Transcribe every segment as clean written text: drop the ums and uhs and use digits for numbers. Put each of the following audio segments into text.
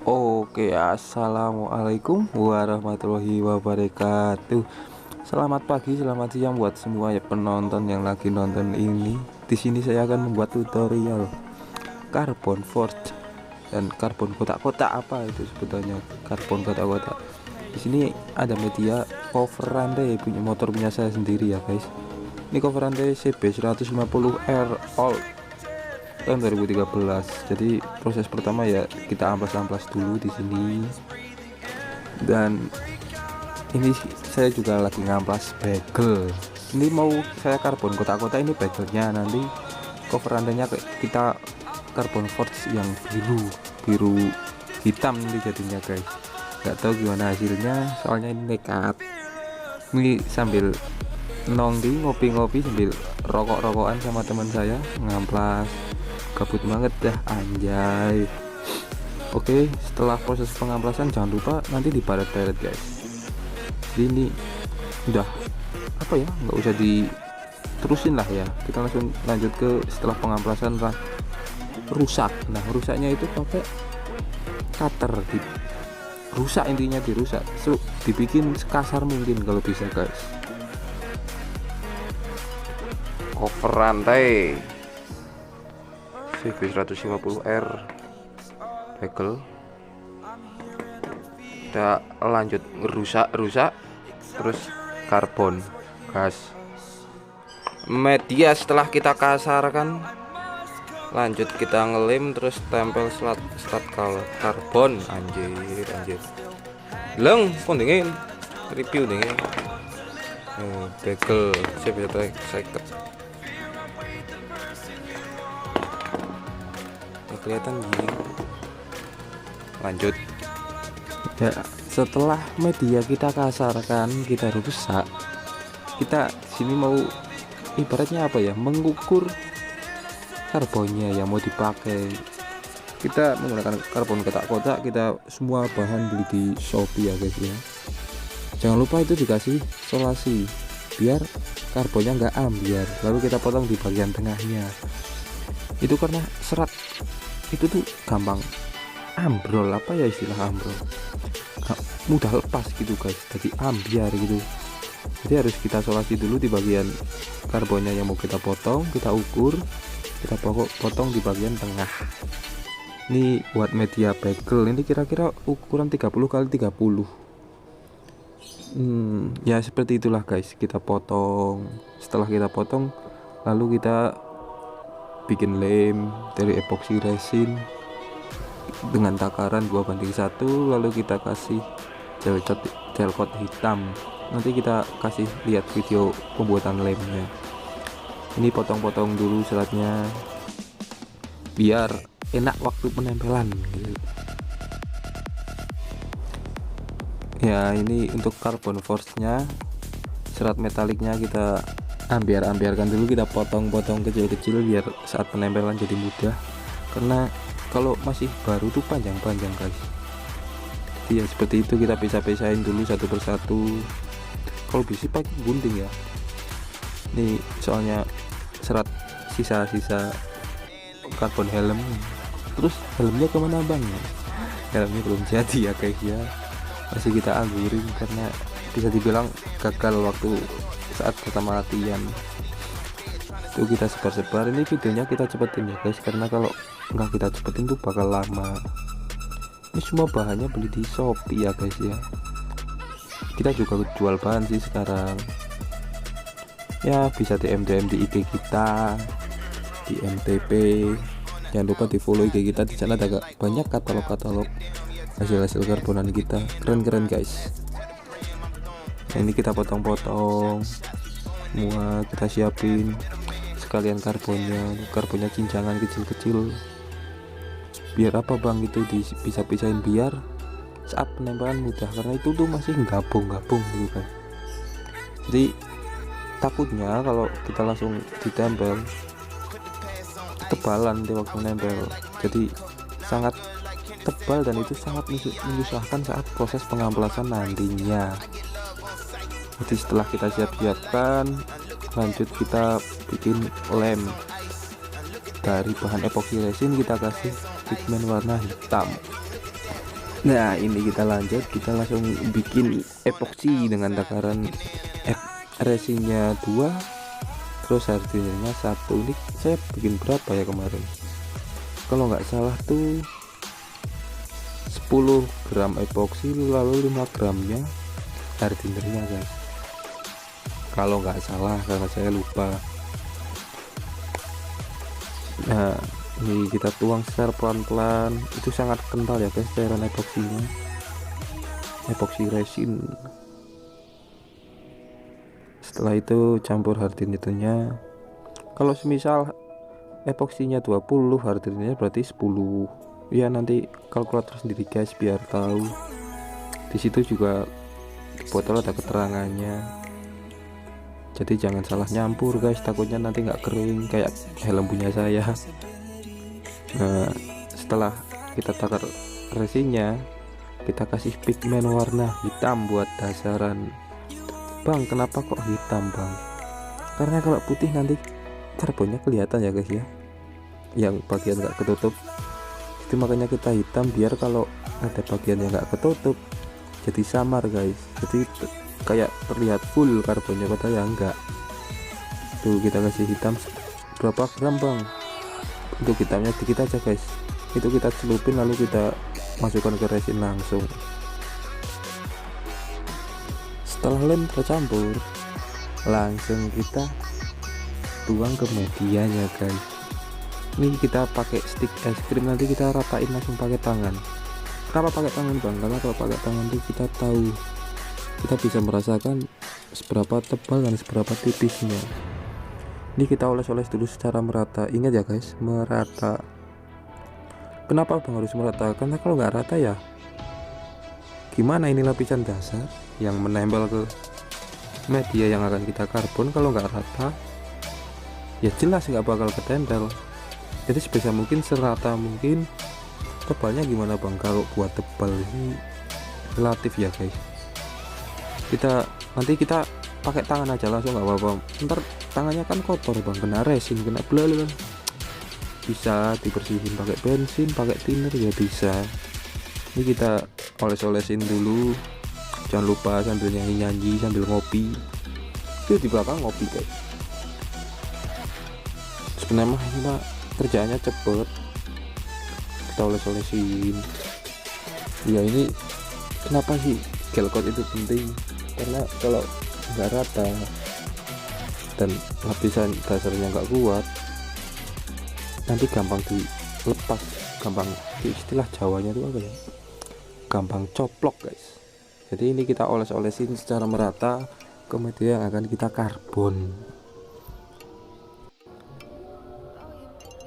Oke, assalamualaikum warahmatullahi wabarakatuh. Selamat pagi, selamat siang buat semua ya penonton yang lagi nonton ini. Di sini saya akan membuat tutorial carbon forge dan carbon kotak-kotak. Apa itu sebetulnya carbon kotak-kotak? Di sini ada media cover rantai punya motor punya saya sendiri ya guys. Ini cover rantai CB 150R all tahun 2013. Jadi proses pertama ya kita amplas-amplas dulu di sini. Dan ini saya juga lagi ngamplas bagel. Ini mau saya karbon kotak-kotak, ini bagelnya, nanti cover rantainya kita carbon forge yang biru hitam nanti jadinya guys. Nggak tahu gimana hasilnya, soalnya ini nekat. Ini sambil ngopi-ngopi sambil rokok-rokokan sama teman saya ngamplas. Gabut banget dah anjay. Oke, setelah proses pengamplasan jangan lupa nanti dibaret-baret guys. Jadi ini udah apa ya, nggak usah diterusin lah ya, kita langsung lanjut ke setelah pengamplasan rusak. Nah rusaknya itu pakai cutter, rusak, intinya dirusak, dibikin sekasar mungkin kalau bisa guys. Cover rantai CB150R bagel kita lanjut rusak terus karbon gas media. Setelah kita kasarkan, lanjut kita ngelem terus tempel slat karbon. Anjir leng kondingin review nih bagel CB150 kelihatan gini. Lanjut ya, setelah media kita kasarkan, kita rusak, kita sini mau ibaratnya apa ya, mengukur karbonnya yang mau dipakai. Kita menggunakan karbon kotak-kotak, kita semua bahan beli di Shopee ya guys ya. Jangan lupa itu dikasih solasi biar karbonnya nggak ambiar, lalu kita potong di bagian tengahnya. Itu karena serat itu tuh gampang ambrol, apa ya istilah ambrol, mudah lepas gitu guys, jadi ambiar gitu. Jadi harus kita solasi dulu di bagian karbonnya yang mau kita potong, kita ukur, kita potong di bagian tengah. Ini buat media bagel, ini kira-kira ukuran 30 kali 30. Ya seperti itulah guys, kita potong. Setelah kita potong, lalu kita bikin lem dari epoxy resin dengan takaran 2:1, lalu kita kasih gel coat hitam. Nanti kita kasih lihat video pembuatan lemnya. Ini potong-potong dulu seratnya biar enak waktu penempelan gitu. Ya ini untuk carbon force nya, serat metaliknya kita ambiarkan dulu, kita potong-potong kecil-kecil biar saat penempelan jadi mudah, karena kalau masih baru tuh panjang-panjang guys. Jadi ya seperti itu, kita pisah-pisahin dulu satu persatu. Kalau bisa pakai gunting ya, ini soalnya serat sisa-sisa karbon helm. Terus helmnya kemana bang? Helmnya belum jadi ya guys ya, masih kita anggurin karena bisa dibilang gagal waktu saat pertama latihan. Itu kita sebar-sebar. Ini videonya kita cepetin ya guys, karena kalau nggak kita cepetin tuh bakal lama. Ini semua bahannya beli di Shopee ya guys ya. Kita juga jual bahan sih sekarang ya, bisa DM di IG kita, di MTP. Jangan lupa di follow IG kita, di sana ada banyak katalog hasil karbonan kita, keren-keren guys. Nah, ini kita potong-potong semua, kita siapin sekalian karbonnya cincangan kecil-kecil. Biar apa bang, itu bisa pisahin biar saat penempelan mudah, karena itu tuh masih gabung gitu kan. Jadi takutnya kalau kita langsung ditempel ketebalan di waktu nempel, jadi sangat tebal dan itu sangat menyusahkan saat proses pengamplasan nantinya. Jadi setelah kita siapkan, lanjut kita bikin lem dari bahan epoxy resin, kita kasih pigmen warna hitam. Nah ini kita lanjut, kita langsung bikin epoksi dengan takaran resinnya 2, terus hardinernya 1. Ini saya bikin berapa ya kemarin, kalau nggak salah tuh 10 gram epoksi lalu 5 gramnya hardinernya guys, kalau nggak salah karena saya lupa. Nah ini kita tuang secara pelan-pelan, itu sangat kental ya guys cairan epoksinya, epoksi resin. Setelah itu campur hardinernya, kalau semisal epoksinya 20 hardinernya berarti 10 ya, nanti kalkulator sendiri guys biar tahu. Di situ juga di botol ada keterangannya, jadi jangan salah nyampur guys, takutnya nanti nggak kering kayak helm punya saya. Nah setelah kita takar resinnya, kita kasih pigmen warna hitam buat dasaran. Bang kenapa kok hitam bang? Karena kalau putih nanti karbonnya kelihatan ya guys ya, yang bagian nggak ketutup. Itu makanya kita hitam, biar kalau ada bagian yang nggak ketutup jadi samar guys, jadi kayak terlihat full karbonnya padahal ya enggak. Tuh kita kasih hitam berapa gram bang? Untuk hitamnya dikit aja guys, itu kita celupin lalu kita masukkan ke resin langsung. Setelah lem tercampur, langsung kita tuang ke medianya guys. Ini kita pakai stick es krim, nanti kita ratain langsung pakai tangan. Kenapa pakai tangan bang? Karena kalau pakai tangan itu kita tahu, kita bisa merasakan seberapa tebal dan seberapa tipisnya. Ini kita oles-oles dulu secara merata. Ingat ya guys, merata. Kenapa bang harus merata? Karena kalau nggak rata ya gimana, ini lapisan dasar yang menempel ke media yang akan kita karbon, kalau nggak rata ya jelas nggak bakal ketempel. Jadi sebisa mungkin, serata mungkin. Tebalnya gimana bang? Kalau buat tebal ini relatif ya guys, nanti kita pakai tangan aja langsung nggak apa-apa. Ntar tangannya kan kotor bang, kena resin, kena belalu kan. Bisa dibersihin pakai bensin, pakai thinner ya bisa. Ini kita oles-olesin dulu, jangan lupa sambil nyanyi-nyanyi sambil ngopi. Itu di belakang ngopi guys. Sebenarnya mah ini mah kerjaannya cepet, kita oles-olesin. Ya ini kenapa sih gel coat itu penting, karena kalau nggak rata dan lapisan dasarnya nggak kuat, nanti gampang dilepas, gampang, istilah Jawanya itu apa ya, gampang coplok guys. Jadi ini kita oles-olesin secara merata ke media yang akan kita karbon.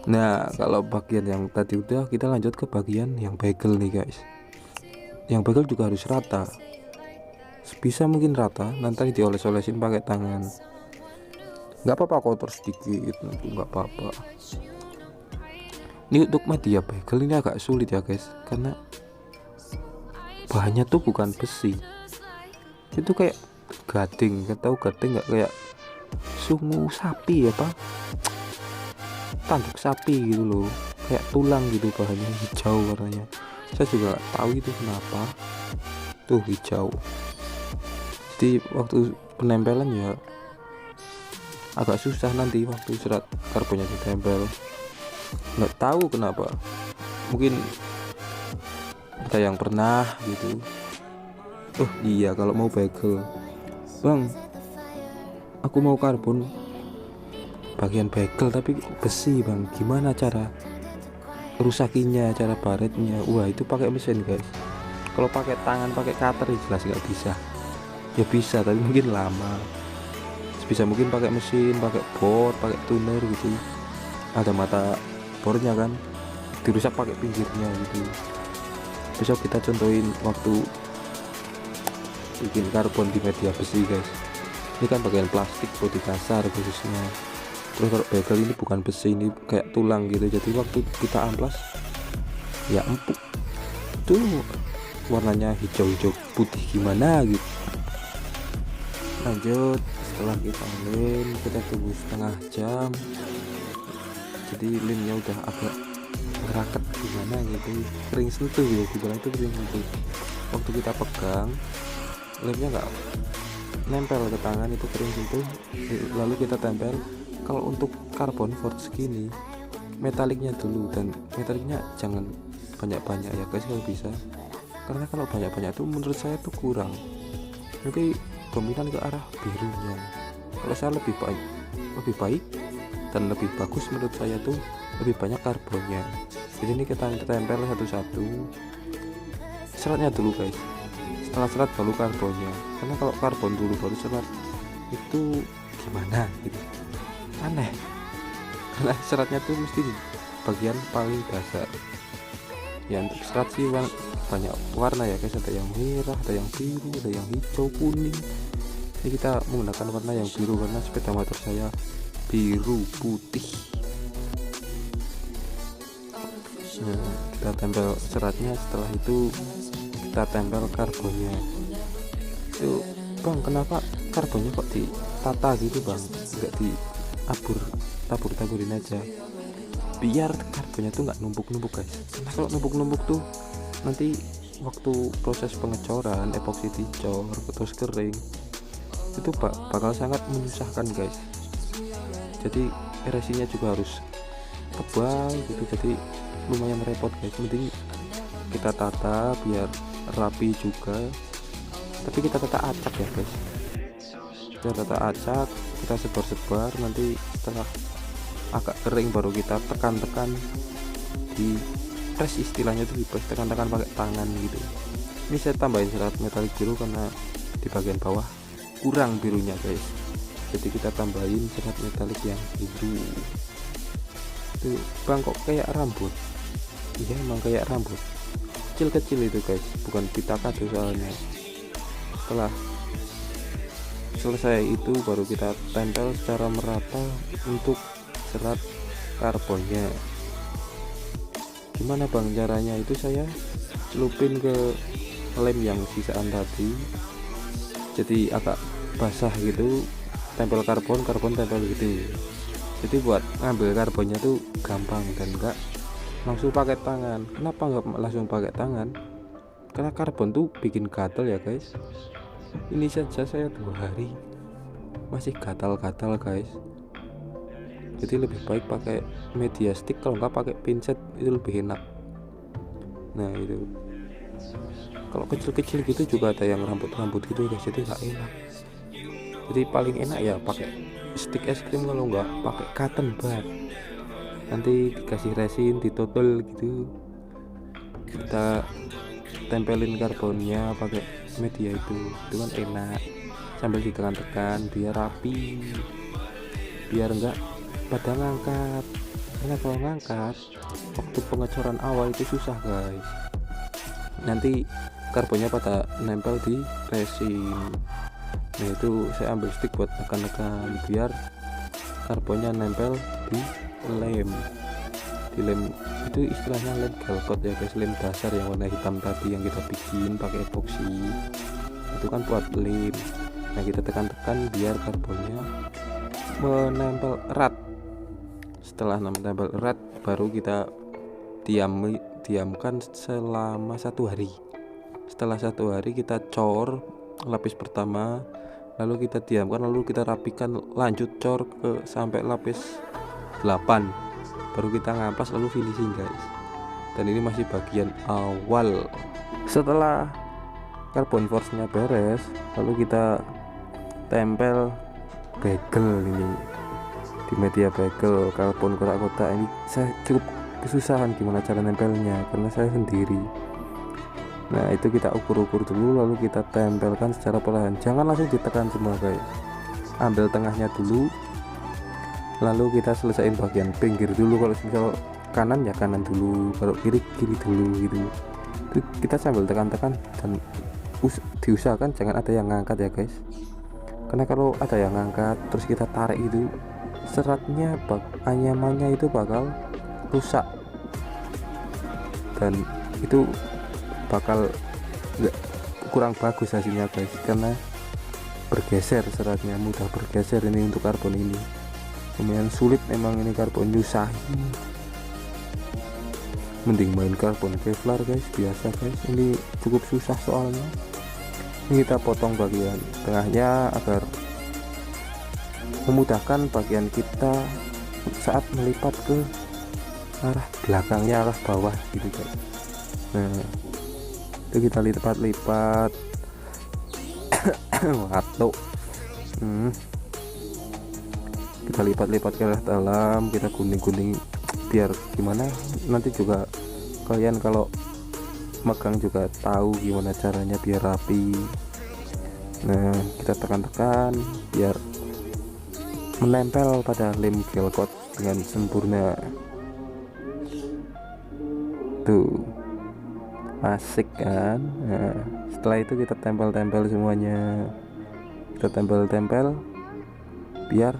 Nah kalau bagian yang tadi udah, kita lanjut ke bagian yang bagel nih guys. Yang bagel juga harus rata, sebisa mungkin rata, nanti dioles-olesin pakai tangan. Nggak apa-apa kotor sedikit, nggak apa-apa. Ini untuk media bagel ini agak sulit ya guys, karena bahannya tuh bukan besi, itu kayak gading. Tahu gading nggak? Kayak sungu sapi ya pak, tanduk sapi gitu loh, kayak tulang gitu, bahannya hijau warnanya. Saya juga gak tahu itu kenapa tuh hijau. Jadi waktu penempelan ya agak susah, nanti waktu serat karbonnya ditempel nggak tahu kenapa. Mungkin ada yang pernah gitu. Oh iya, kalau mau bagel bang, aku mau karbon bagian bagel tapi besi bang, gimana cara rusakinya, cara baretnya? Wah itu pakai mesin guys. Kalau pakai tangan, pakai cutter ya jelas nggak bisa. Ya bisa tapi mungkin lama. Sebisa mungkin pakai mesin, pakai bor, pakai tuner gitu. Ada mata bornya kan, dirusak pakai pinggirnya gitu. Besok kita contohin waktu bikin karbon di media besi guys. Ini kan bagian plastik bodi kasar khususnya. Terus kalau bagel ini bukan besi, ini kayak tulang gitu, jadi waktu kita amplas ya empuk tuh, warnanya hijau-hijau putih gimana gitu. Lanjut, setelah kita lem, kita tunggu setengah jam. Jadi lemnya udah agak ngeraket gimana gitu, kering sentuh gitu, dibilang itu kering sentuh. Waktu kita pegang lemnya nggak nempel ke tangan, itu kering sentuh, lalu kita tempel. Kalau untuk carbon forge gini metaliknya dulu, dan metaliknya jangan banyak-banyak ya guys kalau bisa, karena kalau banyak-banyak tuh menurut saya tuh kurang, nanti dominan ke arah birunya. Kalau saya lebih baik dan lebih bagus menurut saya tuh lebih banyak karbonnya. Jadi ini kita tempel satu-satu, seratnya dulu guys, setelah serat baru karbonnya, karena kalau karbon dulu baru serat itu gimana gitu, aneh. Karena seratnya tuh mesti di bagian paling dasar ya. Untuk serat sih banyak warna ya guys, ada yang merah, ada yang biru, ada yang hijau, kuning. Ini kita menggunakan warna yang biru karena sepeda motor saya biru putih. Nah, kita tempel seratnya, setelah itu kita tempel karbonnya. Itu bang, kenapa karbonnya kok ditata gitu bang, nggak tabur-taburin aja, biar karbonnya tuh nggak numpuk-numpuk guys. Karena kalau numpuk-numpuk tuh nanti waktu proses pengecoran, epoxy dicor terus kering, itu bakal sangat menyusahkan guys. Jadi resinya juga harus tebal gitu, jadi lumayan repot guys. Mending kita tata biar rapi juga, tapi kita tata acak ya guys. Kita tata acak, kita sebar-sebar, nanti setelah agak kering baru kita tekan-tekan di press, istilahnya itu di press, tekan-tekan pakai tangan gitu. Ini saya tambahin serat metalik biru karena di bagian bawah kurang birunya guys, jadi kita tambahin serat metalik yang biru. Tuh bang, kok kayak rambut? Iya emang kayak rambut kecil-kecil itu guys, bukan pita kado soalnya. Setelah selesai itu baru kita tempel secara merata untuk serat karbonnya. Gimana bang caranya? Itu saya celupin ke lem yang sisaan tadi, jadi agak basah gitu, tempel karbon tempel gitu. Jadi buat ngambil karbonnya tuh gampang dan enggak langsung pakai tangan. Kenapa enggak langsung pakai tangan? Karena karbon tuh bikin gatal ya guys. Ini saja saya 2 hari masih gatal-gatal guys. Jadi lebih baik pakai media stick, kalau enggak pakai pinset itu lebih enak. Nah itu kalau kecil-kecil gitu juga ada yang rambut-rambut gitu guys, jadi nggak enak. Jadi paling enak ya pakai stick es krim, kalau nggak pakai cotton bud, nanti dikasih resin, ditodol gitu, kita tempelin karbonnya pakai media itu kan enak, sambil ditekan-tekan biar rapi, biar enggak pada ngangkat. Karena kalau ngangkat waktu pengecoran awal itu susah guys, nanti karbonnya pada nempel di resin. Nah itu saya ambil stick buat tekan-tekan biar karbonnya nempel di lem. Di lem itu istilahnya lem galcot ya guys, lem dasar yang warna hitam tadi yang kita bikin pakai epoxy, itu kan buat lem. Nah kita tekan-tekan biar karbonnya menempel erat. Setelah menempel erat baru kita diamkan selama 1 hari. Setelah 1 hari kita cor lapis pertama, lalu kita diamkan, lalu kita rapikan, lanjut cor ke sampai lapis 8, baru kita ngamplas lalu finishing guys. Dan ini masih bagian awal. Setelah carbon force nya beres, lalu kita tempel bagel ini di media bagel karbon kotak-kotak. Ini saya cukup kesusahan gimana cara nempelnya karena saya sendiri. Nah itu kita ukur-ukur dulu, lalu kita tempelkan secara perlahan, jangan langsung ditekan semua guys. Ambil tengahnya dulu, lalu kita selesaiin bagian pinggir dulu. Kalau misal kanan ya kanan dulu, kalau kiri dulu gitu. Itu kita sambil tekan-tekan dan diusahakan jangan ada yang ngangkat ya guys, karena kalau ada yang ngangkat terus kita tarik itu seratnya anyamannya itu bakal rusak, dan itu bakal kurang bagus hasilnya guys, karena bergeser seratnya, mudah bergeser. Ini untuk karbon ini lumayan sulit memang, ini karbon nyusahin. mending main karbon Kevlar guys, biasa guys, ini cukup susah soalnya. Ini kita potong bagian tengahnya agar memudahkan bagian kita saat melipat ke arah belakangnya, arah bawah gitu guys. Nah itu kita lipat-lipat watuk kita lipat-lipat ke arah dalam, kita gunting-gunting biar gimana nanti juga kalian kalau megang juga tahu gimana caranya biar rapi. Nah kita tekan-tekan biar menempel pada lem gelcoat dengan sempurna. Tuh asik kan. Nah, setelah itu kita tempel-tempel semuanya, kita tempel-tempel biar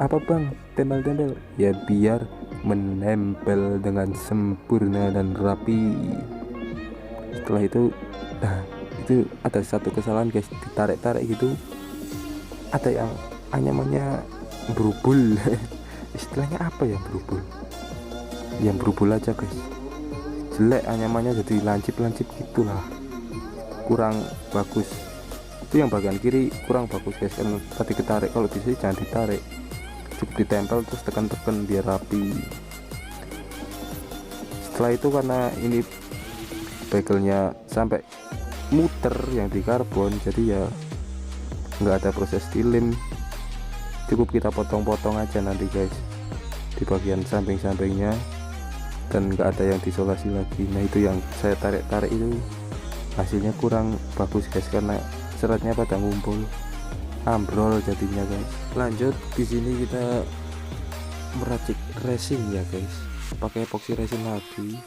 apa bang, tempel-tempel ya biar menempel dengan sempurna dan rapi. Setelah itu itu ada satu kesalahan guys, ditarik-tarik gitu ada yang namanya berubul. Istilahnya apa ya, berubul, yang berubul aja guys, jelek anyamannya, jadi lancip-lancip gitulah, kurang bagus. Itu yang bagian kiri kurang bagus guys, kan tadi ketarik, kalau di sini jangan ditarik, cukup ditempel terus tekan-tekan biar rapi. Setelah itu karena ini begelnya sampai muter yang di karbon, jadi ya nggak ada proses dilem, cukup kita potong-potong aja nanti guys di bagian samping-sampingnya, dan nggak ada yang disolasi lagi. Nah itu yang saya tarik-tarik itu hasilnya kurang bagus guys, karena seratnya pada ngumpul, ambrol jadinya guys. Lanjut di sini kita meracik resin ya guys, pakai epoxy resin lagi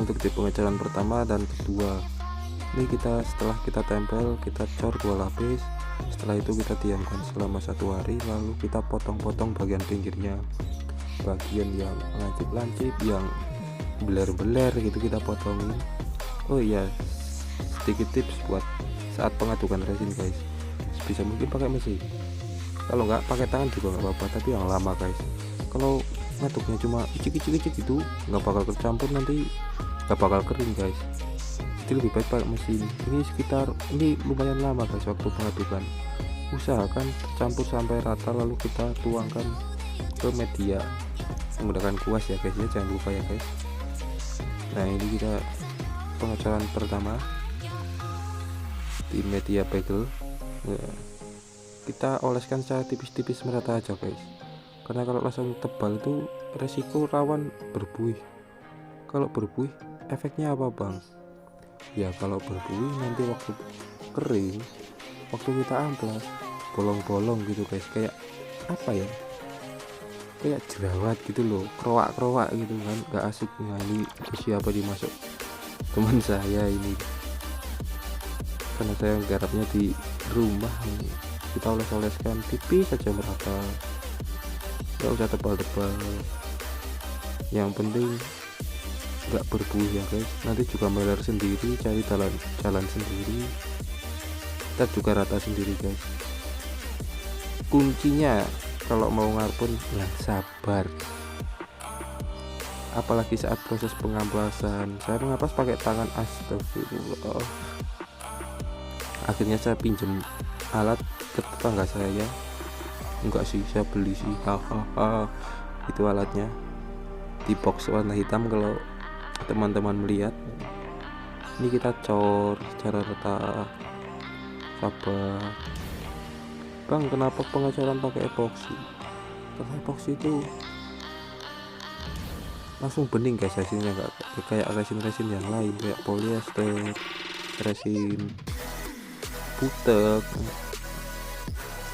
untuk di pengecoran pertama dan kedua. Ini kita setelah kita tempel, kita cor 2 lapis. Setelah itu kita diamkan selama 1 hari, lalu kita potong-potong bagian pinggirnya, bagian yang lancip-lancip, yang beler-beler gitu kita potongin. Oh iya, sedikit tips buat saat pengadukan resin guys, bisa mungkin pakai mesin, kalau nggak pakai tangan juga nggak apa-apa, tapi yang lama guys. Kalau ngaduknya cuma icik-icik itu nggak bakal kecampur, nanti nggak bakal kering guys, jadi lebih baik pakai mesin. Ini lumayan lama guys waktu pengadukan, usahakan tercampur sampai rata, lalu kita tuangkan ke media menggunakan kuas ya guys ya, jangan lupa ya guys. Nah ini kita pengecoran pertama di media bagel. Nah, kita oleskan secara tipis-tipis merata aja guys, karena kalau langsung tebal itu resiko rawan berbuih. Kalau berbuih efeknya apa bang? Ya kalau berbuih nanti waktu kering, waktu kita amplas, bolong-bolong gitu guys, kayak apa ya, kayak jerawat gitu loh, kerowak-kerowak gitu kan, gak asik. Nah ini siapa dimasuk teman saya ini, karena saya garapnya di rumah nih. Kita oles-oleskan tipis saja merata, gak usah tebal-tebal, yang penting nggak berbuih ya guys. Nanti juga meler sendiri, cari jalan sendiri, kita juga rata sendiri guys. Kuncinya kalau mau ngarpun ya sabar, apalagi saat proses pengamplasan. Saya mengamplas pakai tangan, astagfirullah. Akhirnya saya pinjem alat ke tetangga saya, enggak sih, saya beli sih, hahaha. Itu alatnya di box warna hitam, kalau teman-teman melihat. Ini kita cor secara rata, sabar bang. Kenapa pengecoran pakai epoxy? Karena epoxy itu langsung bening guys hasilnya, nggak kayak resin-resin yang lain kayak polyester, resin butek.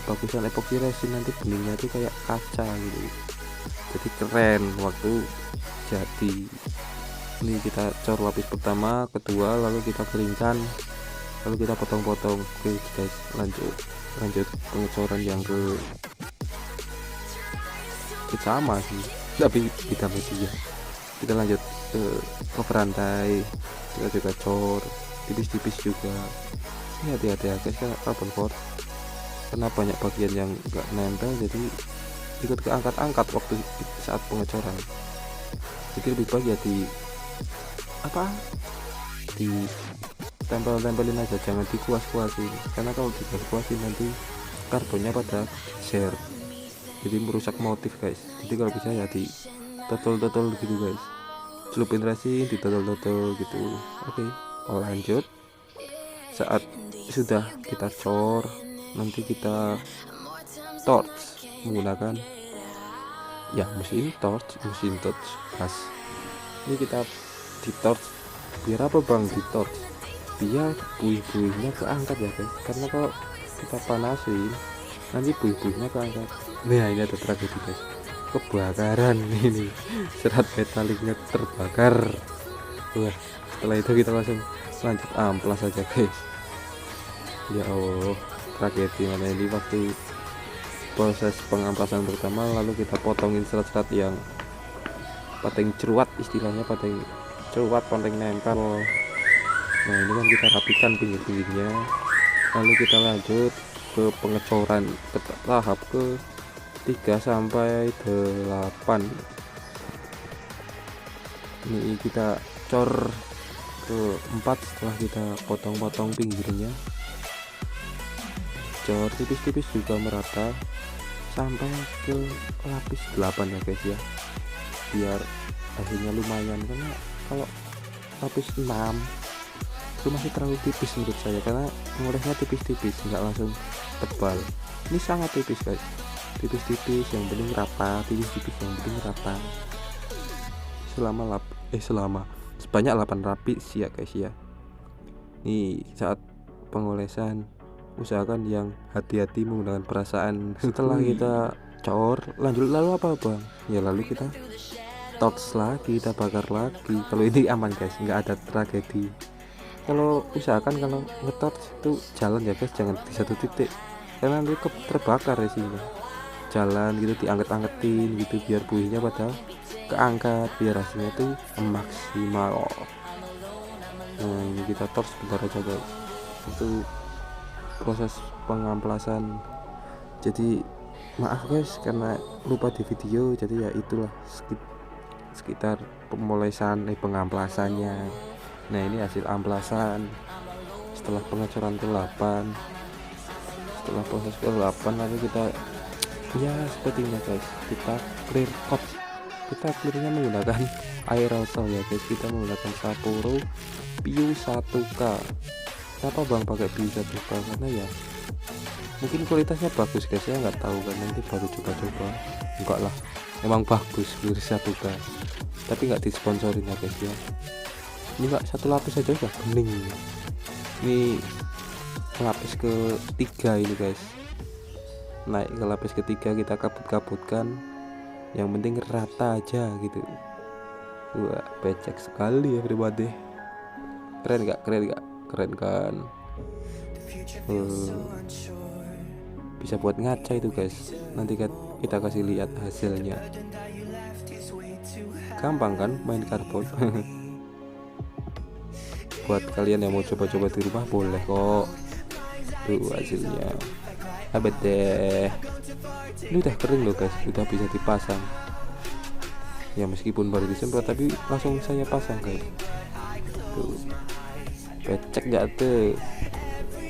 Bagusan epoxy resin nanti beningnya tuh kayak kaca gitu, jadi keren waktu jadi. Ini kita cor lapis pertama, kedua, lalu kita keringkan, lalu kita potong-potong. Oke guys, lanjut pengecoran yang ke sama sih, tapi beda media. Kita lanjut ke cover rantai, kita juga cor tipis-tipis juga. Ini hati-hati ya guys, carbon force karena banyak bagian yang enggak nempel, jadi ikut keangkat-angkat waktu saat pengecoran. Jadi lebih baik ya apa di tempel-tempelin aja, jangan dikuas-kuasin, karena kalau dikuas-kuasin nanti karbonnya pada share, jadi merusak motif guys. Jadi kalau bisa ya di totol gitu guys, celupin resin di totol gitu. Oke, lanjut. Saat sudah kita cor, nanti kita torch menggunakan ya mesin torch gas. Ini kita di torch biar apa bang? Di torch biar buih-buihnya keangkat ya guys, karena kalau kita panasin nanti buih-buihnya keangkat. Nah ini ada tragedi guys, kebakaran ini, serat metaliknya terbakar. Wah, setelah itu kita langsung lanjut amplas aja guys. Ya Allah, tragedi mana ini. Waktu proses pengamplasan pertama, lalu kita potongin serat-serat yang paling ceruat, istilahnya paling ceruat, paling nempel. Nah ini kan kita rapikan pinggir-pinggirnya, lalu kita lanjut ke pengecoran ke tahap ke 3 sampai 8. Ini kita cor ke 4 setelah kita potong-potong pinggirnya, cor tipis-tipis juga merata sampai ke lapis 8 ya guys ya, biar hasilnya lumayan. Karena kalau lapis 6 itu masih terlalu tipis menurut saya, karena ngolesnya tipis-tipis, nggak langsung tebal. Ini sangat tipis guys, tipis-tipis yang penting rata, tipis-tipis yang penting rata. Selama sebanyak 8 lapis ya guys ya. Nih saat pengolesan usahakan yang hati-hati menggunakan perasaan. Setelah kita cor, lalu apa bang? Ya lalu kita torch lagi, kita bakar lagi. Kalau ini aman guys, nggak ada tragedi. Kalau usahakan kalau nge-torch itu jalan ya guys, jangan di satu titik, karena nanti terbakar ya sih. Jalan gitu, diangkat-angketin gitu biar buihnya pada keangkat, biar hasilnya tuh maksimal. Nah ini kita torch sebentar aja guys, itu proses pengamplasan. Jadi maaf guys karena lupa di video, jadi ya itulah sekitar pemolesan pengamplasannya. Nah ini hasil amplasan setelah pengecoran ke-8. Setelah proses ke-8 lalu kita ya sepertinya guys, kita clear coat. Kita clearnya menggunakan aerosol ya guys, kita menggunakan Sapporo Piu 1K. Kenapa bang pakai Piu 1K? Karena ya mungkin kualitasnya bagus guys ya, nggak tahu kan, nanti baru coba-coba. Enggak lah, emang bagus Piu 1K, tapi nggak disponsorin ya guys ya. Ini enggak, satu lapis aja udah bening. Ini lapis ke-3 ini guys, naik ke lapis ke-3, kita kabut-kabutkan, yang penting rata aja gitu. Wah becek sekali ya everybody. Keren gak? Keren kan? Bisa buat ngaca itu guys, nanti kita kasih lihat hasilnya. Gampang kan main karbon. Buat kalian yang mau coba-coba di rumah boleh kok. Tuh hasilnya abet deh. Ini udah kering loh guys, udah bisa dipasang ya, meskipun baru disemprot tapi langsung saya pasang guys. Tuh becek gak tuh?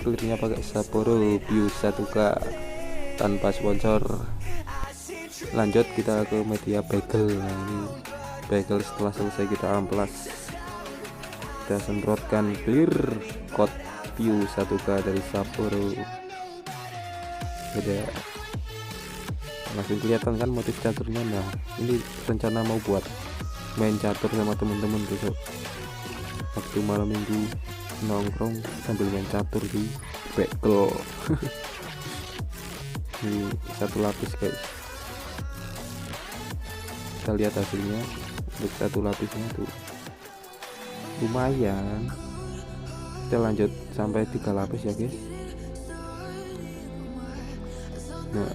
Clearnya pakai Sapporo Piu 1K tanpa sponsor. Lanjut kita ke media bagel. Nah ini bagel setelah selesai kita amplas, kita semprotkan clear coat Piu 1K dari Sapporo. Udah langsung kelihatan kan motif caturnya. Nah ini rencana mau buat main catur sama temen-temen besok waktu malam minggu, nongkrong sambil main catur di bagel. Ini satu lapis guys, kita lihat hasilnya. Untuk satu lapisnya tuh lumayan. Kita lanjut sampai 3 lapis ya guys. Nah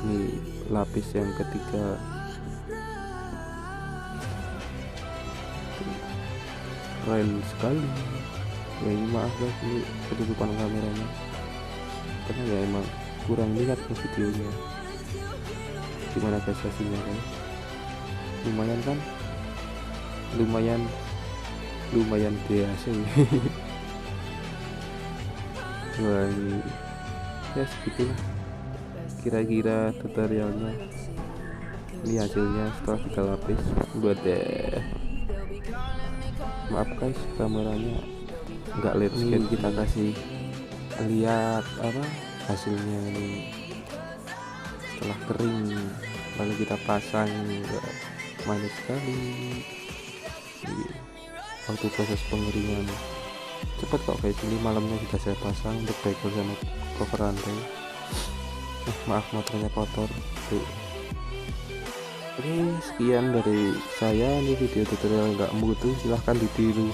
ini lapis yang ketiga. Keren sekali ya. Ini maaf guys, ini ketutupan kameranya karena ya emang kurang lihat ke videonya. Gimana guys hasilnya kan? Lumayan kan? Lumayan lumayan biasa. Wah, ini ya segitulah kira-kira tutorialnya. Ini hasilnya setelah kita lapis. Buat deh, maaf guys kameranya nggak landscape, kita kasih lihat apa hasilnya ini setelah kering, lalu kita pasang. Manis sekali. Waktu proses pengeringan cepat kok guys. Ini malamnya sudah saya pasang untuk bagel sama cover rantai. Maaf motornya kotor tuh. Oke, sekian dari saya. Ini video tutorial nggak mutu, silahkan ditiru.